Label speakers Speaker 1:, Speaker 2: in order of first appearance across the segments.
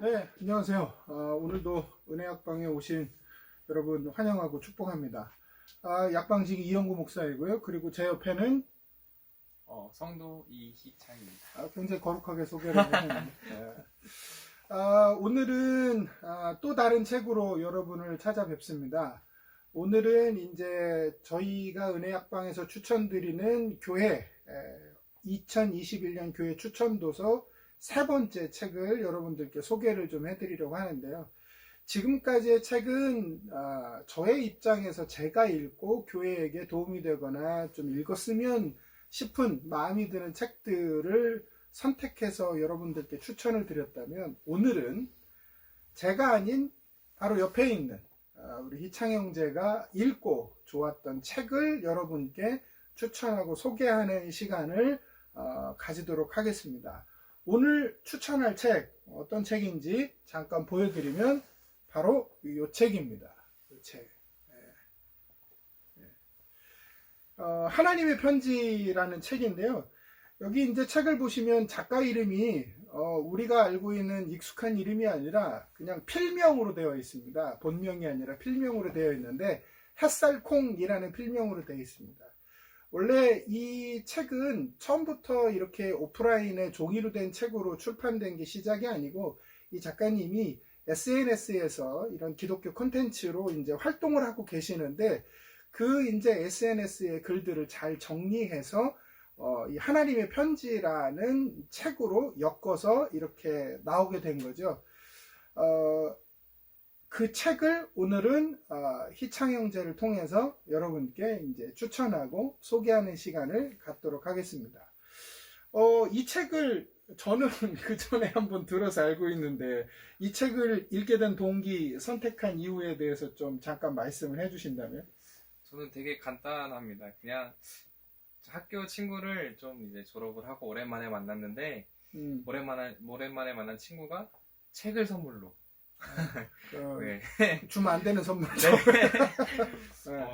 Speaker 1: 네, 안녕하세요. 오늘도 은혜약방에 오신 여러분 환영하고 축복합니다. 약방직 이영구 목사이고요. 그리고 제 옆에는
Speaker 2: 성도 이희창입니다.
Speaker 1: 굉장히 거룩하게 소개를 해주네요. 네. 오늘은 또 다른 책으로 여러분을 찾아뵙습니다. 오늘은 이제 저희가 은혜약방에서 추천드리는 교회 2021년 교회 추천도서 세 번째 책을 여러분들께 소개를 좀 해드리려고 하는데요. 지금까지의 책은 저의 입장에서 제가 읽고 교회에게 도움이 되거나 좀 읽었으면 싶은 마음이 드는 책들을 선택해서 여러분들께 추천을 드렸다면, 오늘은 제가 아닌 바로 옆에 있는 우리 희창 형제가 읽고 좋았던 책을 여러분께 추천하고 소개하는 시간을 가지도록 하겠습니다. 오늘 추천할 책, 어떤 책인지 잠깐 보여드리면 바로 이 책입니다. 이 책. 하나님의 편지라는 책인데요. 여기 이제 책을 보시면 작가 이름이 우리가 알고 있는 익숙한 이름이 아니라 그냥 필명으로 되어 있습니다. 본명이 아니라 필명으로 되어 있는데 햇살콩이라는 필명으로 되어 있습니다. 원래 이 책은 처음부터 이렇게 오프라인에 종이로 된 책으로 출판된 게 시작이 아니고, 이 작가님이 SNS에서 이런 기독교 콘텐츠로 이제 활동을 하고 계시는데, 그 이제 SNS의 글들을 잘 정리해서 이 하나님의 편지라는 책으로 엮어서 이렇게 나오게 된 거죠. 그 책을 오늘은 희창 형제를 통해서 여러분께 이제 추천하고 소개하는 시간을 갖도록 하겠습니다. 이 책을 저는 그 전에 한번 들어서 알고 있는데, 이 책을 읽게 된 동기, 선택한 이유에 대해서 좀 잠깐 말씀을 해주신다면?
Speaker 2: 저는 되게 간단합니다. 그냥 학교 친구를 좀 이제 졸업을 하고 오랜만에 만났는데, 오랜만에 만난 친구가 책을 선물로. 네.
Speaker 1: 주면 안 되는 선물이죠.
Speaker 2: 네.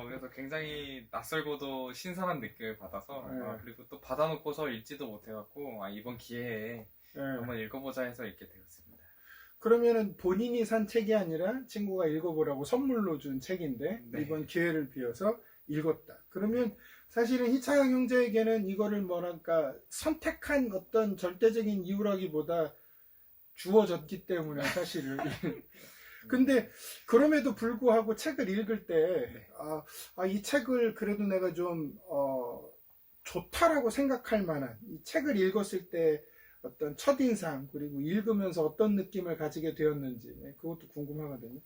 Speaker 2: 그래서 굉장히 낯설고도 신선한 느낌을 받아서, 그리고 또 받아놓고서 읽지도 못해갖고, 이번 기회에 한번 읽어보자 해서 읽게 되었습니다.
Speaker 1: 그러면은 본인이 산 책이 아니라 친구가 읽어보라고 선물로 준 책인데,
Speaker 2: 네.
Speaker 1: 이번 기회를 비워서 읽었다. 그러면 사실은 희창 형제에게는 이거를 뭐랄까 선택한 어떤 절대적인 이유라기보다 주어졌기 때문에 사실은. 근데 그럼에도 불구하고 책을 읽을 때 이 책을 그래도 내가 좀 좋다라고 생각할 만한, 이 책을 읽었을 때 어떤 첫인상, 그리고 읽으면서 어떤 느낌을 가지게 되었는지, 그것도 궁금하거든요.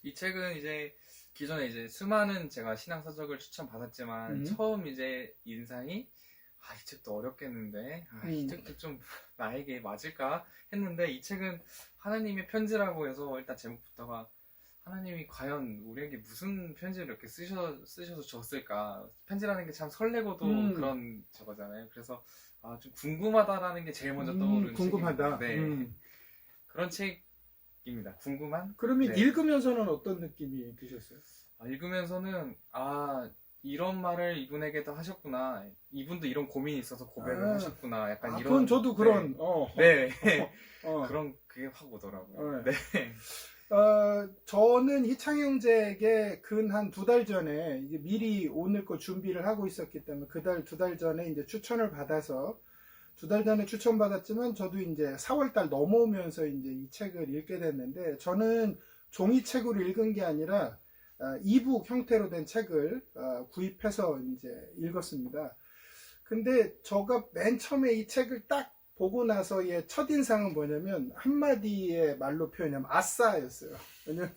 Speaker 2: 이 책은 이제 기존에 이제 수많은 제가 신앙서적을 추천받았지만 처음 이제 인상이 이 책도 어렵겠는데 이 책도 좀 나에게 맞을까 했는데, 이 책은 하나님의 편지라고 해서 일단 제목부터가 하나님이 과연 우리에게 무슨 편지를 이렇게 쓰셔서 줬을까, 편지라는 게 참 설레고도 그런 저거잖아요. 그래서 좀 궁금하다라는 게 제일 먼저 떠오르는
Speaker 1: 궁금하다.
Speaker 2: 책입니다. 네. 그런 책입니다. 궁금한?
Speaker 1: 그러면
Speaker 2: 네.
Speaker 1: 읽으면서는 어떤 느낌이 드셨어요?
Speaker 2: 읽으면서는 이런 말을 이분에게도 하셨구나, 이분도 이런 고민이 있어서 고백을 하셨구나, 약간 이런.
Speaker 1: 그건 저도 그런
Speaker 2: 네. 그런 그게 확 오더라고요. 네.
Speaker 1: 저는 희창 형제에게 근 한 2달 전에 이제 미리 오늘 거 준비를 하고 있었기 때문에 두 달 전에 이제 추천을 받아서 2달 전에 추천받았지만, 저도 이제 4월달 넘어오면서 이제 이 책을 읽게 됐는데, 저는 종이책으로 읽은 게 아니라 이북 형태로 된 책을 구입해서 이제 읽었습니다. 근데 제가 맨 처음에 이 책을 딱 보고 나서의 첫인상은 뭐냐면, 한마디의 말로 표현하면 아싸였어요. 왜냐면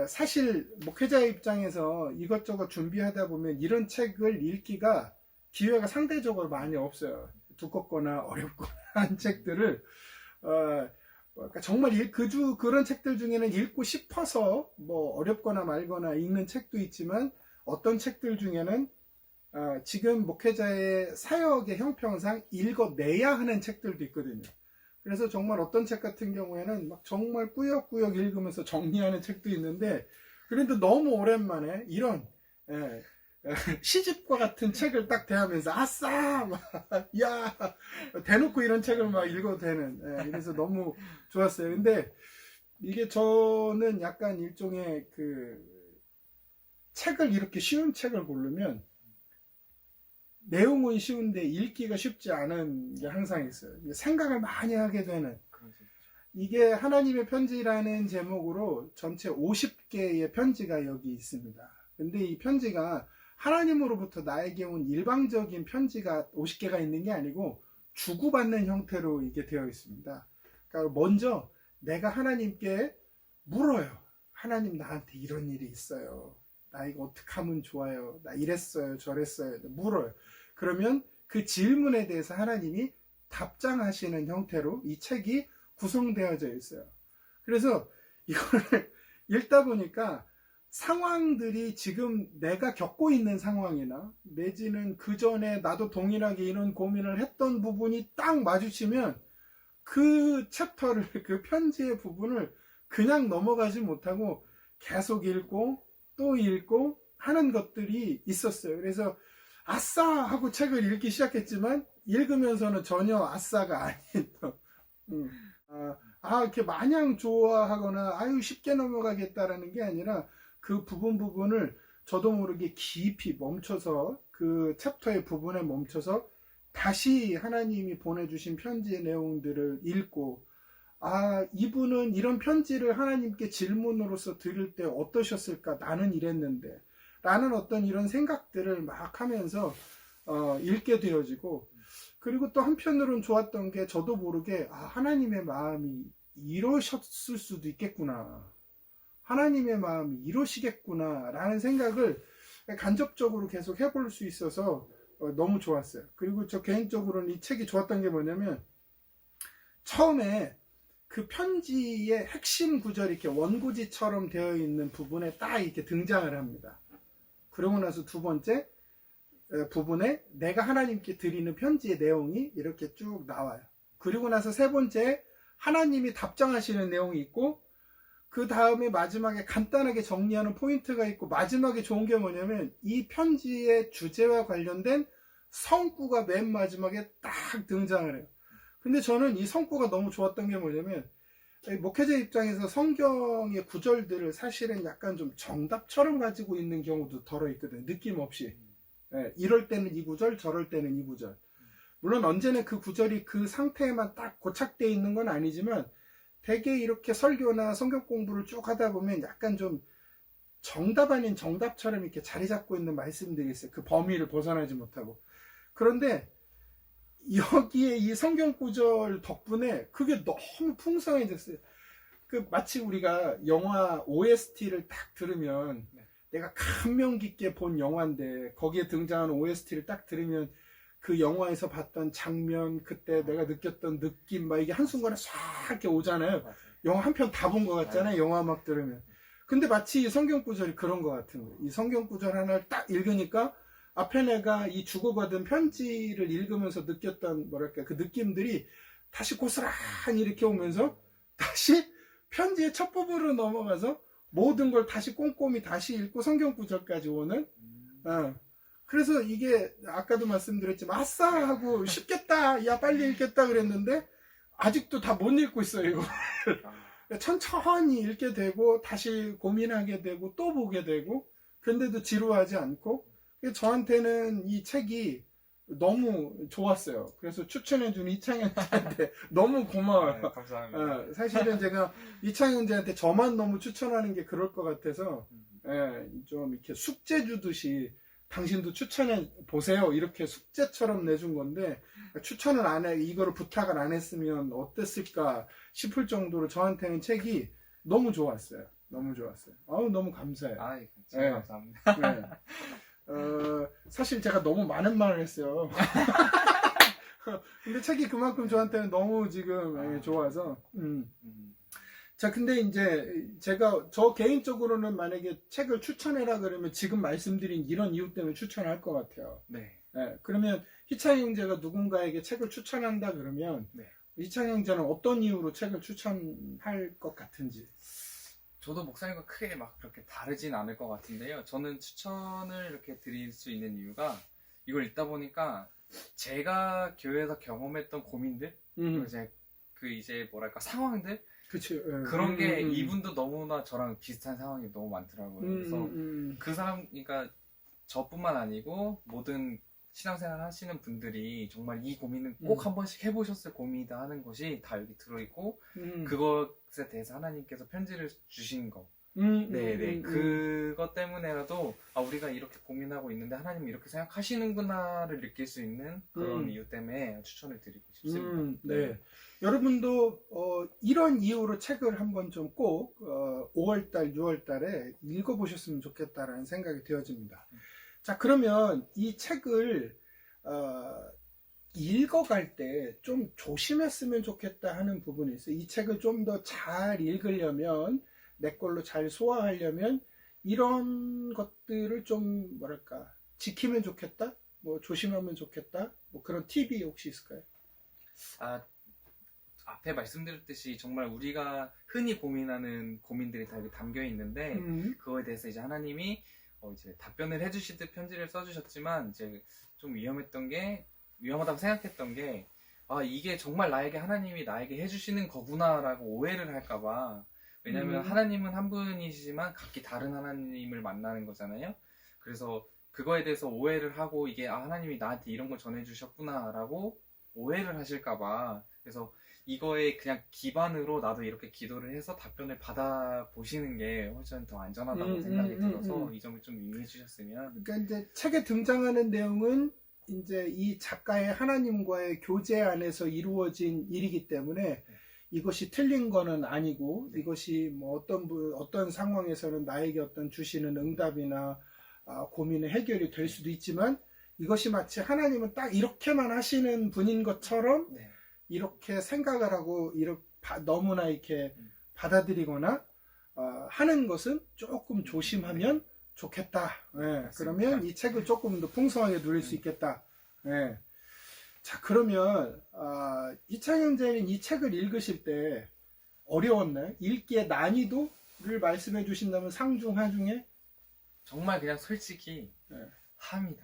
Speaker 1: 사실 목회자의 입장에서 이것저것 준비하다 보면 이런 책을 읽기가 기회가 상대적으로 많이 없어요. 두껍거나 어렵거나 한 책들을 정말 그런 책들 중에는 읽고 싶어서 뭐 어렵거나 말거나 읽는 책도 있지만, 어떤 책들 중에는 지금 목회자의 사역의 형평상 읽어내야 하는 책들도 있거든요. 그래서 정말 어떤 책 같은 경우에는 막 정말 꾸역꾸역 읽으면서 정리하는 책도 있는데, 그래도 너무 오랜만에 이런 시집과 같은 책을 딱 대하면서 아싸 막, 야 대놓고 이런 책을 막 읽어도 되는 그래서 너무 좋았어요. 근데 이게 저는 약간 일종의 그 책을 이렇게 쉬운 책을 고르면 내용은 쉬운데 읽기가 쉽지 않은 게 항상 있어요. 생각을 많이 하게 되는. 이게 하나님의 편지라는 제목으로 전체 50개의 편지가 여기 있습니다. 근데 이 편지가 하나님으로부터 나에게 온 일방적인 편지가 50개가 있는 게 아니고 주고받는 형태로 이게 되어 있습니다. 그러니까 먼저 내가 하나님께 물어요. 하나님, 나한테 이런 일이 있어요. 나 이거 어떻게 하면 좋아요? 나 이랬어요, 저랬어요. 물어요. 그러면 그 질문에 대해서 하나님이 답장하시는 형태로 이 책이 구성되어져 있어요. 그래서 이거를 읽다 보니까 상황들이 지금 내가 겪고 있는 상황이나 내지는 그 전에 나도 동일하게 이런 고민을 했던 부분이 딱 마주치면 그 챕터를, 그 편지의 부분을 그냥 넘어가지 못하고 계속 읽고 또 읽고 하는 것들이 있었어요. 그래서 아싸 하고 책을 읽기 시작했지만 읽으면서는 전혀 아싸가 아닌 이렇게 마냥 좋아하거나 아유 쉽게 넘어가겠다라는 게 아니라 그 부분을 저도 모르게 깊이 멈춰서 그 챕터의 부분에 멈춰서 다시 하나님이 보내주신 편지의 내용들을 읽고 이분은 이런 편지를 하나님께 질문으로서 드릴 때 어떠셨을까? 나는 이랬는데 라는 어떤 이런 생각들을 막 하면서 읽게 되어지고, 그리고 또 한편으로는 좋았던 게 저도 모르게 하나님의 마음이 이러셨을 수도 있겠구나, 하나님의 마음이 이러시겠구나 라는 생각을 간접적으로 계속 해볼 수 있어서 너무 좋았어요. 그리고 저 개인적으로는 이 책이 좋았던 게 뭐냐면 처음에 그 편지의 핵심 구절이 이렇게 원고지처럼 되어 있는 부분에 딱 이렇게 등장을 합니다. 그러고 나서 두 번째 부분에 내가 하나님께 드리는 편지의 내용이 이렇게 쭉 나와요. 그리고 나서 세 번째 하나님이 답장하시는 내용이 있고, 그 다음에 마지막에 간단하게 정리하는 포인트가 있고, 마지막에 좋은 게 뭐냐면 이 편지의 주제와 관련된 성구가 맨 마지막에 딱 등장을 해요. 근데 저는 이 성구가 너무 좋았던 게 뭐냐면, 목회자 입장에서 성경의 구절들을 사실은 약간 좀 정답처럼 가지고 있는 경우도 덜어 있거든요. 느낌 없이. 이럴 때는 이 구절, 저럴 때는 이 구절. 물론 언제나 그 구절이 그 상태에만 딱 고착되어 있는 건 아니지만, 되게 이렇게 설교나 성경 공부를 쭉 하다 보면 약간 좀 정답 아닌 정답처럼 이렇게 자리 잡고 있는 말씀들이 있어요. 그 범위를 벗어나지 못하고. 그런데 여기에 이 성경 구절 덕분에 그게 너무 풍성해졌어요. 마치 우리가 영화 OST를 딱 들으면, 내가 감명 깊게 본 영화인데 거기에 등장하는 OST를 딱 들으면 그 영화에서 봤던 장면, 그때 내가 느꼈던 느낌, 막 이게 한순간에 싹 이렇게 오잖아요. 맞아요. 영화 한 편 다 본 것 같잖아요. 맞아요. 영화 막 들으면. 근데 마치 이 성경 구절이 그런 것 같은 거예요. 이 성경 구절 하나를 딱 읽으니까 앞에 내가 이 주고받은 편지를 읽으면서 느꼈던 뭐랄까 그 느낌들이 다시 고스란히 이렇게 오면서 다시 편지의 첫 부분으로 넘어가서 모든 걸 다시 꼼꼼히 다시 읽고 성경 구절까지 오는. 그래서 이게 아까도 말씀드렸지만 아싸 하고 쉽겠다, 야 빨리 읽겠다 그랬는데 아직도 다 못 읽고 있어요. 이거 천천히 읽게 되고 다시 고민하게 되고 또 보게 되고, 근데도 지루하지 않고. 저한테는 이 책이 너무 좋았어요. 그래서 추천해준 이창현한테 너무 고마워요.
Speaker 2: 네, 감사합니다.
Speaker 1: 사실은 제가 이창현한테 저만 너무 추천하는 게 그럴 것 같아서 좀 이렇게 숙제 주듯이 당신도 추천해 보세요 이렇게 숙제처럼 내준 건데, 추천을 안 해, 이거를 부탁을 안 했으면 어땠을까 싶을 정도로 저한테는 책이 너무 좋았어요. 너무 좋았어요. 너무 감사해요.
Speaker 2: 정말 감사합니다.
Speaker 1: 사실 제가 너무 많은 말을 했어요. 근데 책이 그만큼 저한테는 너무 지금 좋아서. 자, 근데 이제 저 개인적으로는 만약에 책을 추천해라 그러면 지금 말씀드린 이런 이유 때문에 추천할 것 같아요.
Speaker 2: 네.
Speaker 1: 그러면 희창 형제가 누군가에게 책을 추천한다 그러면 희창 형제는 어떤 이유로 책을 추천할 것 같은지.
Speaker 2: 저도 목사님과 크게 막 그렇게 다르진 않을 것 같은데요. 저는 추천을 이렇게 드릴 수 있는 이유가 이걸 읽다 보니까 제가 교회에서 경험했던 고민들, 그리고 이제 뭐랄까 상황들
Speaker 1: 그치.
Speaker 2: 그런 게 이분도 너무나 저랑 비슷한 상황이 너무 많더라고요. 그래서 그 사람, 그러니까 저뿐만 아니고 모든 신앙생활 하시는 분들이 정말 이 고민은 꼭 한 번씩 해보셨을 고민이다 하는 것이 다 여기 들어있고 그것에 대해서 하나님께서 편지를 주신 거. 네네. 그것 때문에라도 우리가 이렇게 고민하고 있는데 하나님이 이렇게 생각하시는구나를 느낄 수 있는 그런 이유 때문에 추천을 드리고 싶습니다.
Speaker 1: 네. 여러분도 이런 이유로 책을 한번 좀 꼭 5월달, 6월달에 읽어보셨으면 좋겠다라는 생각이 되어집니다. 자, 그러면 이 책을 읽어갈 때 좀 조심했으면 좋겠다 하는 부분이 있어요. 이 책을 좀 더 잘 읽으려면, 내 걸로 잘 소화하려면 이런 것들을 좀 뭐랄까 지키면 좋겠다, 뭐 조심하면 좋겠다, 뭐 그런 팁이 혹시 있을까요?
Speaker 2: 앞에 말씀드렸듯이 정말 우리가 흔히 고민하는 고민들이 다 여기 담겨 있는데 그거에 대해서 이제 하나님이 이제 답변을 해주시듯 편지를 써주셨지만 이제 좀 위험하다고 생각했던 게 이게 정말 하나님이 나에게 해주시는 거구나라고 오해를 할까봐. 왜냐면 하나님은 한 분이시지만 각기 다른 하나님을 만나는 거잖아요. 그래서 그거에 대해서 오해를 하고 이게 하나님이 나한테 이런 걸 전해주셨구나라고 오해를 하실까봐. 그래서 이거에 그냥 기반으로 나도 이렇게 기도를 해서 답변을 받아보시는 게 훨씬 더 안전하다고 생각이 들어서 이 점을 좀 유의해 주셨으면.
Speaker 1: 그러니까 이제 책에 등장하는 내용은 이제 이 작가의 하나님과의 교제 안에서 이루어진 일이기 때문에 이것이 틀린 거는 아니고 이것이 뭐 어떤 상황에서는 나에게 어떤 주시는 응답이나 고민의 해결이 될 수도 있지만 이것이 마치 하나님은 딱 이렇게만 하시는 분인 것처럼 이렇게 생각을 하고 너무나 이렇게 받아들이거나 하는 것은 조금 조심하면 좋겠다. 그러면 이 책을 조금 더 풍성하게 누릴 수 있겠다. 자, 그러면 이창영 제자는 이 책을 읽으실 때 어려웠나요? 읽기의 난이도를 말씀해 주신다면 상중 하중에?
Speaker 2: 정말 그냥 솔직히 합니다.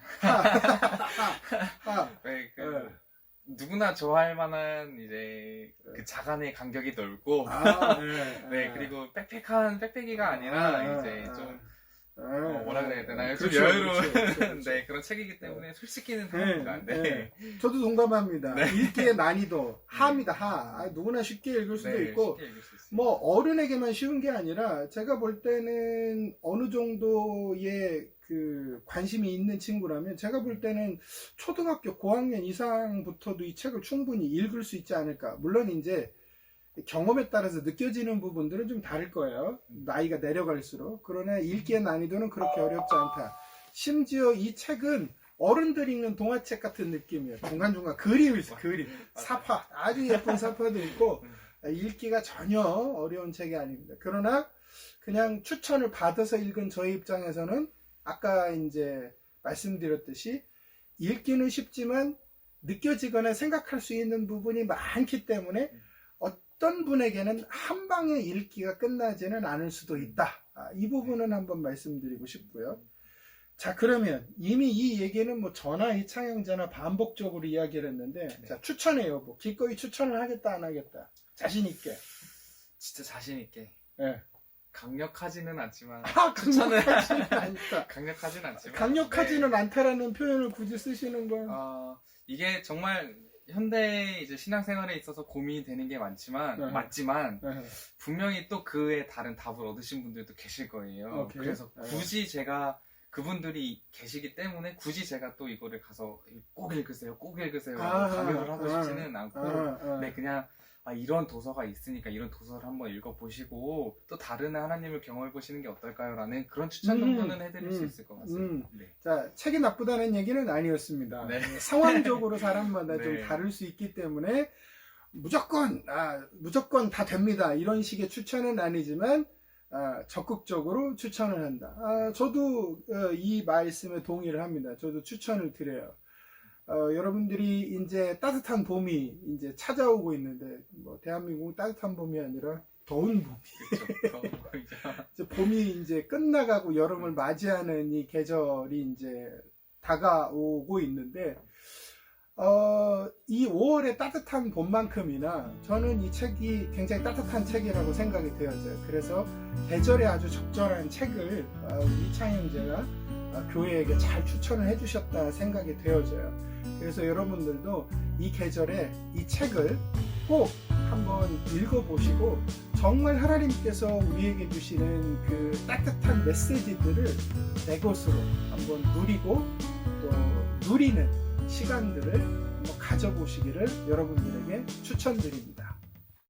Speaker 2: 네, 누구나 좋아할 만한 이제 그 자간의 간격이 넓고 그리고 빽빽이가 아니라 이제 좀 뭐라 그래야 되나요? 좀 여유로운 네, 그런 책이기 때문에 솔직히는 합니다.
Speaker 1: 저도 동감합니다. 읽기의 난이도 하입니다. 누구나 쉽게 읽을 수도 있고
Speaker 2: 쉽게 읽을 수 있어요.
Speaker 1: 뭐 어른에게만 쉬운 게 아니라 제가 볼 때는 어느 정도의 그 관심이 있는 친구라면 제가 볼 때는 초등학교 고학년 이상부터도 이 책을 충분히 읽을 수 있지 않을까. 물론 이제 경험에 따라서 느껴지는 부분들은 좀 다를 거예요. 나이가 내려갈수록. 그러나 읽기의 난이도는 그렇게 어렵지 않다. 심지어 이 책은 어른들 읽는 동화책 같은 느낌이에요. 중간중간 그림이 있어요. 그림. 사파. 아주 예쁜 사파도 있고 읽기가 전혀 어려운 책이 아닙니다. 그러나 그냥 추천을 받아서 읽은 저희 입장에서는 아까 이제 말씀드렸듯이 읽기는 쉽지만 느껴지거나 생각할 수 있는 부분이 많기 때문에 어떤 분에게는 한 방에 읽기가 끝나지는 않을 수도 있다. 이 부분은 한번 말씀드리고 싶고요. 자, 그러면 이미 이 얘기는 뭐 저나 이창영자나 반복적으로 이야기를 했는데 자, 추천의 여부. 기꺼이 추천을 하겠다 안 하겠다. 자신 있게.
Speaker 2: 진짜 자신 있게. 강력하지는 않지만
Speaker 1: 강력하지는 않다.
Speaker 2: 강력하지는 않지만
Speaker 1: 강력하지는 않다라는 표현을 굳이 쓰시는 건
Speaker 2: 이게 정말 현대 이제 신앙생활에 있어서 고민이 되는 게 맞지만 분명히 또 그에 다른 답을 얻으신 분들도 계실 거예요. 그래서 굳이 제가 그분들이 계시기 때문에 굳이 제가 또 이거를 가서 꼭 읽으세요 강요를 하고 싶지는 않고 그냥 이런 도서가 있으니까 이런 도서를 한번 읽어보시고 또 다른 하나님을 경험해보시는 게 어떨까요? 라는 그런 추천 정도는 해드릴 수 있을 것 같습니다.
Speaker 1: 자, 책이 나쁘다는 얘기는 아니었습니다. 상황적으로 사람마다 좀 다를 수 있기 때문에 무조건 다 됩니다. 이런 식의 추천은 아니지만 적극적으로 추천을 한다. 저도 이 말씀에 동의를 합니다. 저도 추천을 드려요. 여러분들이 이제 따뜻한 봄이 이제 찾아오고 있는데, 뭐, 대한민국은 따뜻한 봄이 아니라 더운 봄.
Speaker 2: 그렇죠.
Speaker 1: 이제 봄이 이제 끝나가고 여름을 맞이하는 이 계절이 이제 다가오고 있는데, 이 5월의 따뜻한 봄만큼이나 저는 이 책이 굉장히 따뜻한 책이라고 생각이 되어져요. 그래서 계절에 아주 적절한 책을 우리 이창희 형제가 교회에게 잘 추천을 해주셨다 생각이 되어져요. 그래서 여러분들도 이 계절에 이 책을 꼭 한번 읽어보시고 정말 하나님께서 우리에게 주시는 그 따뜻한 메시지들을 내 것으로 한번 누리고 또 누리는 시간들을 한번 가져보시기를 여러분들에게 추천드립니다.